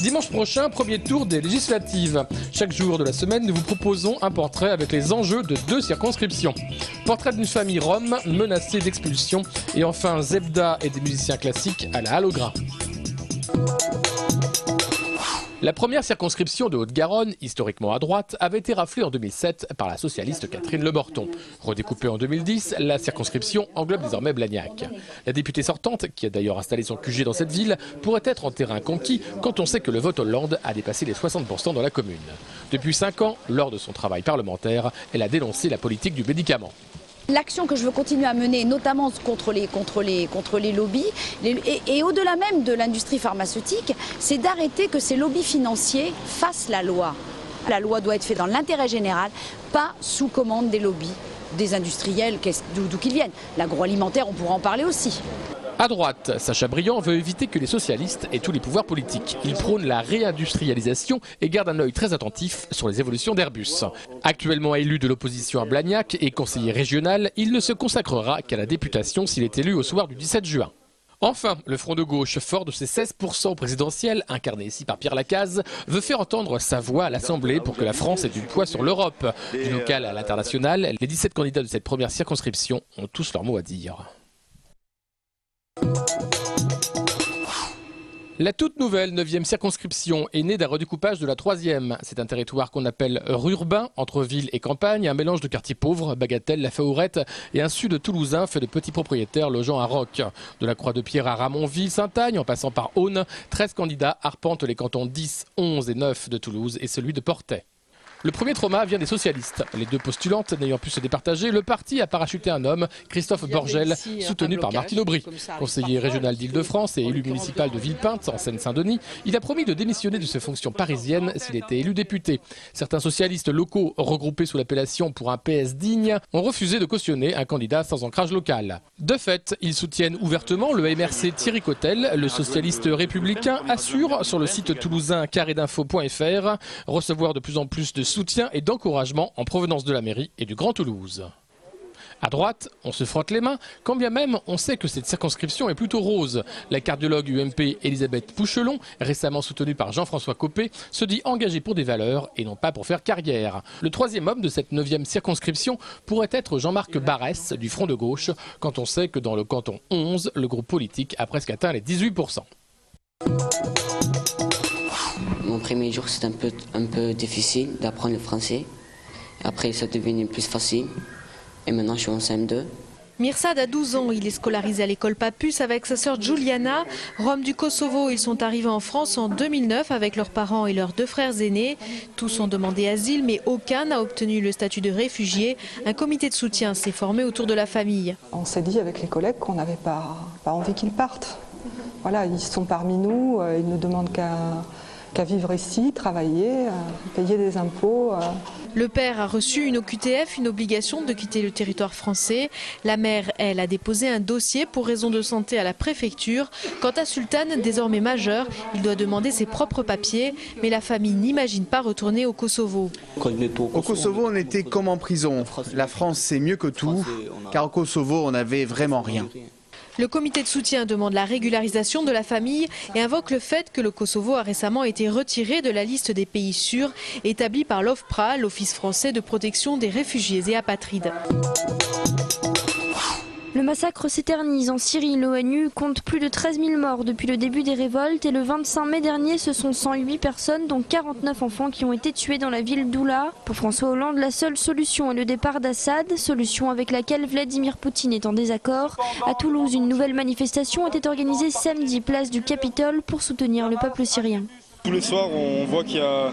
Dimanche prochain, premier tour des législatives. Chaque jour de la semaine, nous vous proposons un portrait avec les enjeux de 2 circonscriptions. Portrait d'une famille rome menacée d'expulsion et enfin Zebda et des musiciens classiques à la halle au grain. La première circonscription de Haute-Garonne, historiquement à droite, avait été raflée en 2007 par la socialiste Catherine Le Borton. Redécoupée en 2010, la circonscription englobe désormais Blagnac. La députée sortante, qui a d'ailleurs installé son QG dans cette ville, pourrait être en terrain conquis quand on sait que le vote Hollande a dépassé les 60% dans la commune. Depuis 5 ans, lors de son travail parlementaire, elle a dénoncé la politique du médicament. L'action que je veux continuer à mener, notamment contre les lobbies, et au-delà même de l'industrie pharmaceutique, c'est d'arrêter que ces lobbies financiers fassent la loi. La loi doit être faite dans l'intérêt général, pas sous commande des lobbies, des industriels, d'où qu'ils viennent. L'agroalimentaire, on pourra en parler aussi. À droite, Sacha Briand veut éviter que les socialistes aient tous les pouvoirs politiques. Il prône la réindustrialisation et garde un œil très attentif sur les évolutions d'Airbus. Actuellement élu de l'opposition à Blagnac et conseiller régional, il ne se consacrera qu'à la députation s'il est élu au soir du 17 juin. Enfin, le Front de gauche, fort de ses 16% présidentiels, incarné ici par Pierre Lacaze, veut faire entendre sa voix à l'Assemblée pour que la France ait du poids sur l'Europe. Du local à l'international, les 17 candidats de cette première circonscription ont tous leur mot à dire. La toute nouvelle 9e circonscription est née d'un redécoupage de la 3e. C'est un territoire qu'on appelle rurbain, entre ville et campagne, un mélange de quartiers pauvres, Bagatelle, La Faourette et un sud toulousain fait de petits propriétaires logeant à Roques. De la Croix-de-Pierre à Ramonville, Saint-Agne, en passant par Aune, 13 candidats arpentent les cantons 10, 11 et 9 de Toulouse et celui de Portet. Le premier trauma vient des socialistes. Les 2 postulantes n'ayant pu se départager, le parti a parachuté un homme, Christophe Borgel, soutenu par Martine Aubry. Conseiller régional d'Île-de-France et élu municipal de Villepinte, en Seine-Saint-Denis, il a promis de démissionner de ses fonctions parisiennes s'il était élu député. Certains socialistes locaux, regroupés sous l'appellation pour un PS digne, ont refusé de cautionner un candidat sans ancrage local. De fait, ils soutiennent ouvertement le MRC Thierry Cotel. Le socialiste républicain assure sur le site toulousain carrédinfo.fr recevoir de plus en plus de soutien et d'encouragement en provenance de la mairie et du Grand Toulouse. À droite, on se frotte les mains, quand bien même on sait que cette circonscription est plutôt rose. La cardiologue UMP Elisabeth Pouchelon, récemment soutenue par Jean-François Copé, se dit engagée pour des valeurs et non pas pour faire carrière. Le 3e homme de cette 9e circonscription pourrait être Jean-Marc Barès du Front de gauche, quand on sait que dans le canton 11, le groupe politique a presque atteint les 18%. Mon premier jour, c'était un peu difficile d'apprendre le français. Après, ça devenait plus facile. Et maintenant, je suis en CM2. Mirsad a 12 ans, il est scolarisé à l'école Papus avec sa sœur Juliana. Roms du Kosovo, ils sont arrivés en France en 2009 avec leurs parents et leurs 2 frères aînés. Tous ont demandé asile, mais aucun n'a obtenu le statut de réfugié. Un comité de soutien s'est formé autour de la famille. On s'est dit avec les collègues qu'on n'avait pas envie qu'ils partent. Voilà, ils sont parmi nous, ils ne demandent qu'à vivre ici, travailler, payer des impôts. Le père a reçu une OQTF, une obligation de quitter le territoire français. La mère, elle, a déposé un dossier pour raison de santé à la préfecture. Quant à Sultan, désormais majeur, il doit demander ses propres papiers. Mais la famille n'imagine pas retourner au Kosovo. Au Kosovo, on était comme en prison. La France, c'est mieux que tout, car au Kosovo, on n'avait vraiment rien. Le comité de soutien demande la régularisation de la famille et invoque le fait que le Kosovo a récemment été retiré de la liste des pays sûrs établie par l'OFPRA, l'Office français de protection des réfugiés et apatrides. Le massacre s'éternise en Syrie. L'ONU compte plus de 13 000 morts depuis le début des révoltes et le 25 mai dernier, ce sont 108 personnes, dont 49 enfants qui ont été tués dans la ville d'Oula. Pour François Hollande, la seule solution est le départ d'Assad, solution avec laquelle Vladimir Poutine est en désaccord. À Toulouse, une nouvelle manifestation était organisée samedi, place du Capitole, pour soutenir le peuple syrien. Tous les soirs, on voit qu'il y a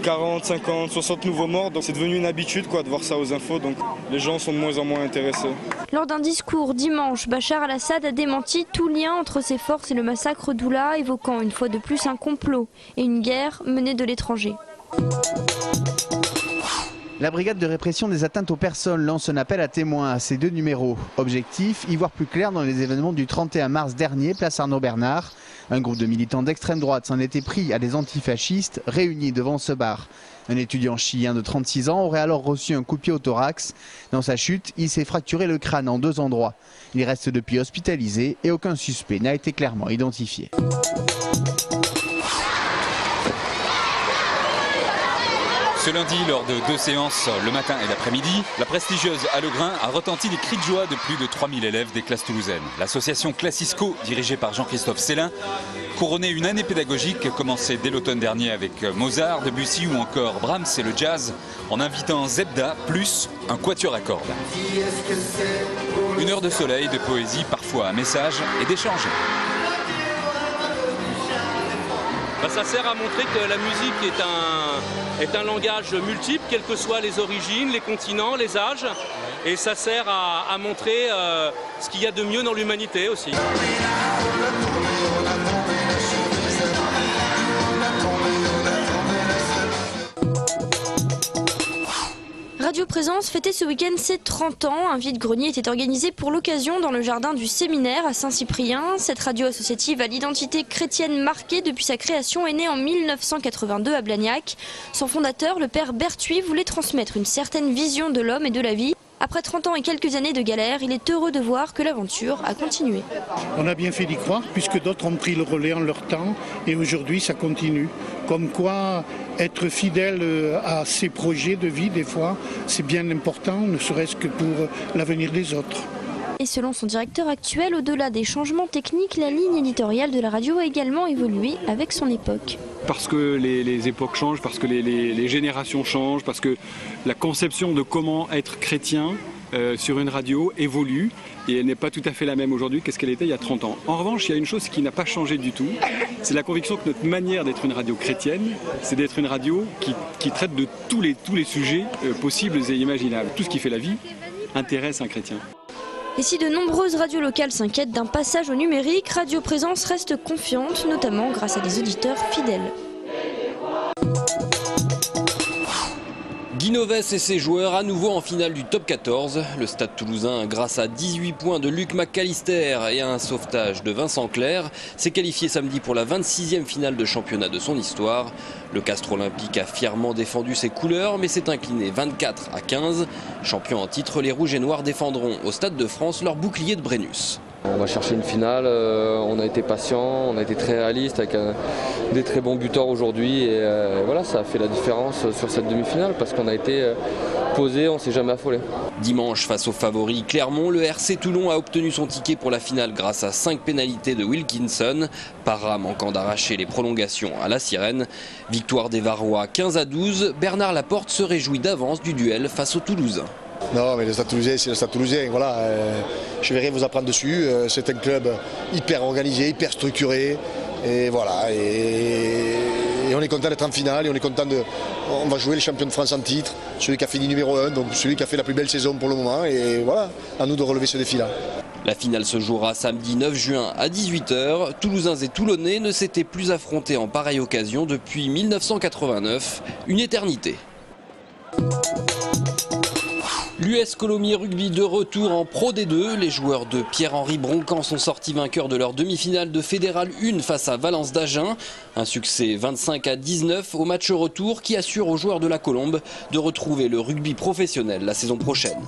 40, 50, 60 nouveaux morts, donc c'est devenu une habitude de voir ça aux infos, donc les gens sont de moins en moins intéressés. Lors d'un discours dimanche, Bachar al-Assad a démenti tout lien entre ses forces et le massacre d'Oula, évoquant une fois de plus un complot et une guerre menée de l'étranger. La brigade de répression des atteintes aux personnes lance un appel à témoins à ces 2 numéros. Objectif, y voir plus clair dans les événements du 31 mars dernier, place Arnaud Bernard. Un groupe de militants d'extrême droite s'en était pris à des antifascistes réunis devant ce bar. Un étudiant chilien de 36 ans aurait alors reçu un coup de pied au thorax. Dans sa chute, il s'est fracturé le crâne en 2 endroits. Il reste depuis hospitalisé et aucun suspect n'a été clairement identifié. Ce lundi, lors de 2 séances, le matin et l'après-midi, la prestigieuse Allegrain a retenti des cris de joie de plus de 3000 élèves des classes toulousaines. L'association Classisco, dirigée par Jean-Christophe Célin, couronnait une année pédagogique commencée dès l'automne dernier avec Mozart, Debussy ou encore Brahms et le jazz, en invitant Zebda plus un quatuor à cordes. 1 heure de soleil, de poésie, parfois un message et d'échange. Ça sert à montrer que la musique est un langage multiple, quelles que soient les origines, les continents, les âges. Et ça sert à montrer ce qu'il y a de mieux dans l'humanité aussi. Radio Présence fêtait ce week-end ses 30 ans. Un vide-grenier était organisé pour l'occasion dans le jardin du Séminaire à Saint-Cyprien. Cette radio associative à l'identité chrétienne marquée depuis sa création est née en 1982 à Blagnac. Son fondateur, le père Berthuis, voulait transmettre une certaine vision de l'homme et de la vie. Après 30 ans et quelques années de galère, il est heureux de voir que l'aventure a continué. On a bien fait d'y croire puisque d'autres ont pris le relais en leur temps et aujourd'hui ça continue. Comme quoi être fidèle à ses projets de vie des fois c'est bien important, ne serait-ce que pour l'avenir des autres. Et selon son directeur actuel, au-delà des changements techniques, la ligne éditoriale de la radio a également évolué avec son époque. Parce que les époques changent, parce que les générations changent, parce que la conception de comment être chrétien sur une radio évolue et elle n'est pas tout à fait la même aujourd'hui qu'est-ce qu'elle était il y a 30 ans. En revanche, il y a une chose qui n'a pas changé du tout, c'est la conviction que notre manière d'être une radio chrétienne, c'est d'être une radio qui traite de tous les sujets possibles et imaginables. Tout ce qui fait la vie intéresse un chrétien. Et si de nombreuses radios locales s'inquiètent d'un passage au numérique, Radio Présence reste confiante, notamment grâce à des auditeurs fidèles. Guinoves et ses joueurs à nouveau en finale du top 14. Le Stade Toulousain, grâce à 18 points de Luc McAllister et à un sauvetage de Vincent Clerc, s'est qualifié samedi pour la 26e finale de championnat de son histoire. Le Castres Olympique a fièrement défendu ses couleurs mais s'est incliné 24-15. Champions en titre, les Rouges et Noirs défendront au Stade de France leur bouclier de Brennus. On va chercher une finale, on a été patient, on a été très réaliste avec des très bons buteurs aujourd'hui et voilà, ça a fait la différence sur cette demi-finale parce qu'on a été posé, on ne s'est jamais affolé. Dimanche, face aux favoris Clermont, le RC Toulon a obtenu son ticket pour la finale grâce à 5 pénalités de Wilkinson, Parra manquant d'arracher les prolongations à la Sirène. Victoire des Varois 15-12, Bernard Laporte se réjouit d'avance du duel face aux Toulousains. Non, mais le Stade Toulousain, c'est le Stade Toulousain. Voilà, je vais rien vous apprendre dessus. C'est un club hyper organisé, hyper structuré. Et voilà. Et on est content d'être en finale. Et on est content de. On va jouer le champion de France en titre, celui qui a fini numéro 1, donc celui qui a fait la plus belle saison pour le moment. Et voilà, à nous de relever ce défi-là. La finale se jouera samedi 9 juin à 18 h. Toulousains et Toulonnais ne s'étaient plus affrontés en pareille occasion depuis 1989, une éternité. L'US Colomiers Rugby de retour en Pro D2. Les joueurs de Pierre-Henri Broncan sont sortis vainqueurs de leur demi-finale de Fédéral 1 face à Valence d'Agen. Un succès 25-19 au match retour qui assure aux joueurs de la Colombe de retrouver le rugby professionnel la saison prochaine.